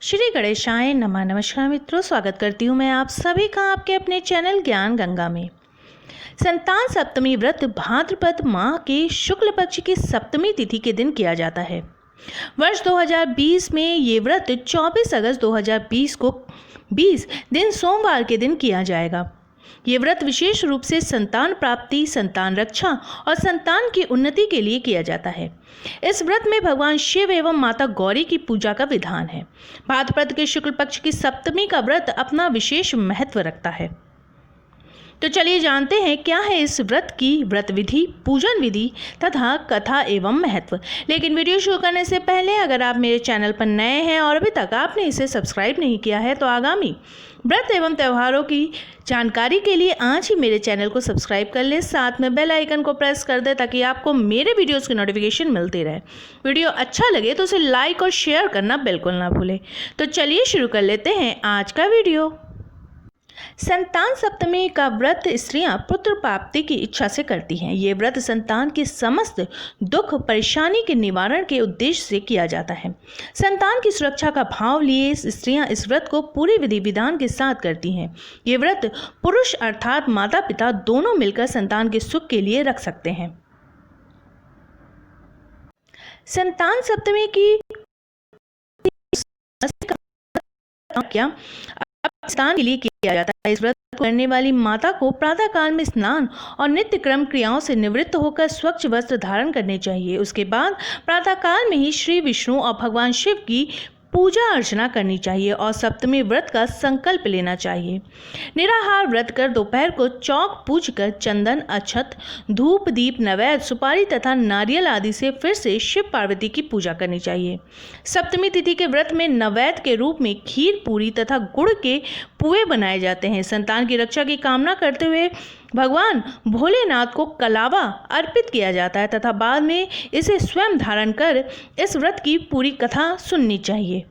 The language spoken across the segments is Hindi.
श्री गणेशाय नमः। नमस्कार मित्रों, स्वागत करती हूँ मैं आप सभी का आपके अपने चैनल ज्ञान गंगा में। संतान सप्तमी व्रत भाद्रपद माह के शुक्ल पक्ष की सप्तमी तिथि के दिन किया जाता है। वर्ष 2020 में ये व्रत 24 अगस्त 2020 को 20 दिन सोमवार के दिन किया जाएगा। ये व्रत विशेष रूप से संतान प्राप्ति, संतान रक्षा और संतान की उन्नति के लिए किया जाता है। इस व्रत में भगवान शिव एवं माता गौरी की पूजा का विधान है। भाद्रपद के शुक्ल पक्ष की सप्तमी का व्रत अपना विशेष महत्व रखता है। तो चलिए जानते हैं क्या है इस व्रत की व्रत विधि, पूजन विधि तथा कथा एवं महत्व। लेकिन वीडियो शुरू करने से पहले अगर आप मेरे चैनल पर नए हैं और अभी तक आपने इसे सब्सक्राइब नहीं किया है तो आगामी व्रत एवं त्योहारों की जानकारी के लिए आज ही मेरे चैनल को सब्सक्राइब कर लें, साथ में बेल आइकन को प्रेस कर दें ताकि आपको मेरे वीडियोस की नोटिफिकेशन मिलती रहे। वीडियो अच्छा लगे तो उसे लाइक और शेयर करना बिल्कुल ना भूलें। तो चलिए शुरू कर लेते हैं आज का वीडियो। संतान सप्तमी का व्रत स्त्रियां पुत्र प्राप्ति की इच्छा से करती हैं। ये व्रत संतान के समस्त दुख परेशानी के निवारण के उद्देश्य से किया जाता है। संतान की सुरक्षा का भाव लिए स्त्रियां इस व्रत को पूरे विधि विधान के साथ करती हैं। ये व्रत पुरुष अर्थात माता पिता दोनों मिलकर संतान के सुख के लिए रख सकते हैं। संतान सप्तमी की क्या स्नान के लिए किया जाता है। इस व्रत करने वाली माता को प्रातः काल में स्नान और नित्य क्रम क्रियाओं से निवृत्त होकर स्वच्छ वस्त्र धारण करने चाहिए। उसके बाद प्रातः काल में ही श्री विष्णु और भगवान शिव की पूजा अर्चना करनी चाहिए और सप्तमी व्रत का संकल्प लेना चाहिए। निराहार व्रत कर दोपहर को चौक पूजकर चंदन, अक्षत, धूप, दीप, नैवेद्य, सुपारी तथा नारियल आदि से फिर से शिव पार्वती की पूजा करनी चाहिए। सप्तमी तिथि के व्रत में नैवेद्य के रूप में खीर, पूरी तथा गुड़ के पुए बनाए जाते हैं। संतान की रक्षा की कामना करते हुए भगवान भोलेनाथ को कलावा अर्पित किया जाता है तथा बाद में इसे स्वयं धारण कर इस व्रत की पूरी कथा सुननी चाहिए।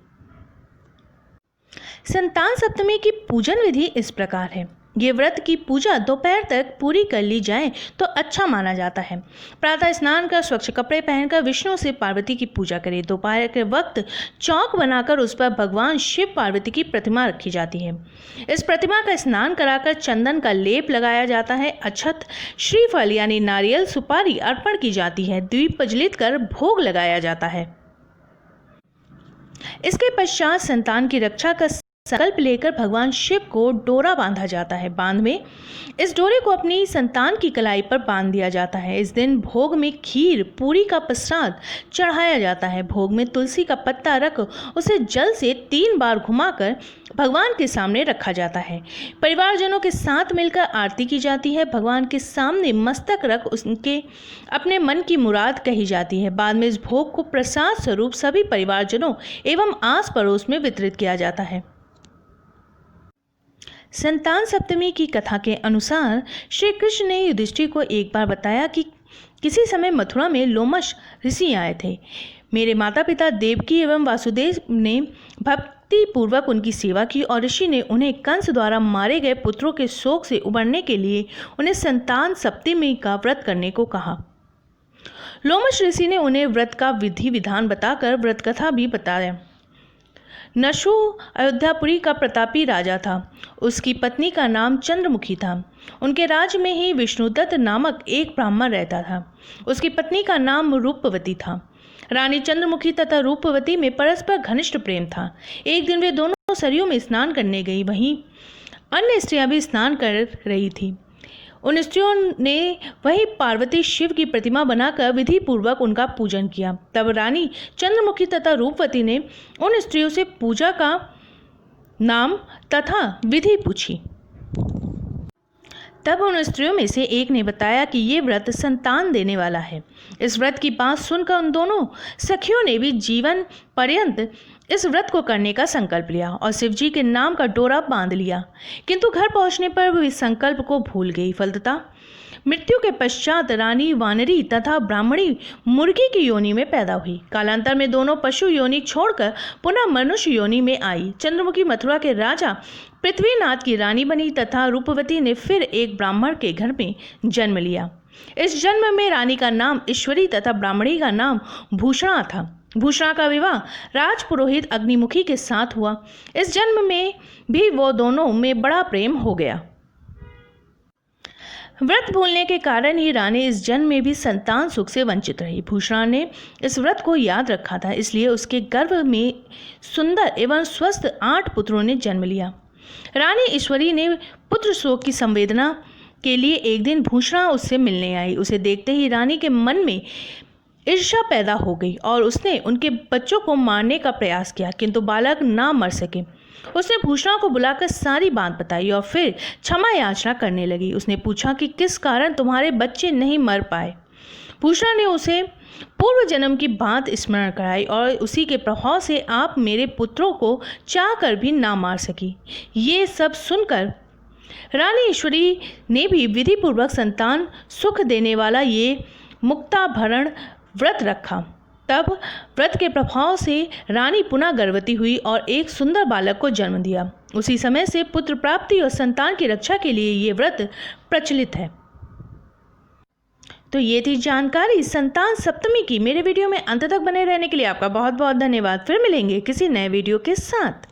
संतान सप्तमी की पूजन विधि इस प्रकार है। ये व्रत की पूजा दोपहर तक पूरी कर ली जाए तो अच्छा माना जाता है। प्रातः स्नान कर स्वच्छ कपड़े पहनकर विष्णु से पार्वती की पूजा करें। दोपहर के वक्त चौक बनाकर उस पर भगवान शिव पार्वती की प्रतिमा रखी जाती है। इस प्रतिमा का स्नान कराकर चंदन का लेप लगाया जाता है। अक्षत, श्रीफल यानी नारियल, सुपारी अर्पण की जाती है। दीप प्रज्वलित कर भोग लगाया जाता है। इसके पश्चात संतान की रक्षा का संकल्प लेकर भगवान शिव को डोरा बांधा जाता है। बांध में इस डोरे को अपनी संतान की कलाई पर बांध दिया जाता है। इस दिन भोग में खीर, पूरी का प्रसाद चढ़ाया जाता है। भोग में तुलसी का पत्ता रख उसे जल से 3 बार घुमाकर भगवान के सामने रखा जाता है। परिवारजनों के साथ मिलकर आरती की जाती है। भगवान के सामने मस्तक रख उनके अपने मन की मुराद कही जाती है। बाद में इस भोग को प्रसाद स्वरूप सभी परिवारजनों एवं आस पड़ोस में वितरित किया जाता है। संतान सप्तमी की कथा के अनुसार श्री कृष्ण ने युधिष्ठिर को एक बार बताया कि किसी समय मथुरा में लोमश ऋषि आए थे। मेरे माता पिता देवकी एवं वासुदेव ने भक्ति पूर्वक उनकी सेवा की और ऋषि ने उन्हें कंस द्वारा मारे गए पुत्रों के शोक से उबरने के लिए उन्हें संतान सप्तमी का व्रत करने को कहा। लोमश ऋषि ने उन्हें व्रत का विधि विधान बताकर व्रत कथा भी बताया। नशु अयोध्यापुरी का प्रतापी राजा था। उसकी पत्नी का नाम चंद्रमुखी था। उनके राज्य में ही विष्णुदत्त नामक एक ब्राह्मण रहता था। उसकी पत्नी का नाम रूपवती था। रानी चंद्रमुखी तथा रूपवती में परस्पर घनिष्ठ प्रेम था। एक दिन वे दोनों सरयू में स्नान करने गई। वहीं अन्य स्त्रियां भी स्नान कर रही थी। उन स्त्रियों ने वही पार्वती शिव की प्रतिमा बनाकर विधि पूर्वक उनका पूजन किया। तब रानी चंद्रमुखी तथा रूपवती ने उन स्त्रियों से पूजा का नाम तथा विधि पूछी। तब उन स्त्रियों में से एक ने बताया कि ये व्रत संतान देने वाला है। इस व्रत की बात सुनकर उन दोनों सखियों ने भी जीवन पर्यंत इस व्रत को करने का संकल्प लिया और शिवजी के नाम का डोरा बांध लिया। किंतु घर पहुंचने पर वे इस संकल्प को भूल गई। फलतः मृत्यु के पश्चात रानी वानरी तथा ब्राह्मणी मुर्गी की योनि में पैदा हुई। कालांतर में दोनों पशु योनि छोड़कर पुनः मनुष्य योनि में आई। चंद्रमुखी मथुरा के राजा पृथ्वीनाथ की रानी बनी तथा रूपवती ने फिर एक ब्राह्मण के घर में जन्म लिया। इस जन्म में रानी का नाम ईश्वरी तथा ब्राह्मणी का नाम भूषणा था। भूषणा का विवाह राजपुरोहित अग्निमुखी के साथ हुआ। इस जन्म में भी वो दोनों में बड़ा प्रेम हो गया। व्रत भूलने के कारण ही रानी इस जन्म में भी संतान सुख से वंचित रही। भूषणा ने इस व्रत को याद रखा था, इसलिए उसके गर्भ में सुंदर एवं स्वस्थ 8 पुत्रों ने जन्म लिया। रानी ईश्वरी ने पुत्र शोक की संवेदना के लिए एक दिन भूषणा उससे मिलने आई। उसे देखते ही रानी के मन में ईर्ष्या पैदा हो गई और उसने उनके बच्चों को मारने का प्रयास किया, किंतु बालक ना मर सके। उसने भूषणा को बुलाकर सारी बात बताई और फिर क्षमा याचना करने लगी। उसने पूछा कि किस कारण तुम्हारे बच्चे नहीं मर पाए। भूषणा ने उसे पूर्व जन्म की बात स्मरण कराई और उसी के प्रभाव से आप मेरे पुत्रों को चाह कर भी ना मार सकी। ये सब सुनकर रानी ईश्वरी ने भी विधिपूर्वक संतान सुख देने वाला ये मुक्ताभरण व्रत रखा। तब व्रत के प्रभाव से रानी पुनः गर्भवती हुई और एक सुंदर बालक को जन्म दिया। उसी समय से पुत्र प्राप्ति और संतान की रक्षा के लिए ये व्रत प्रचलित है। तो ये थी जानकारी संतान सप्तमी की। मेरे वीडियो में अंत तक बने रहने के लिए आपका बहुत बहुत धन्यवाद। फिर मिलेंगे किसी नए वीडियो के साथ।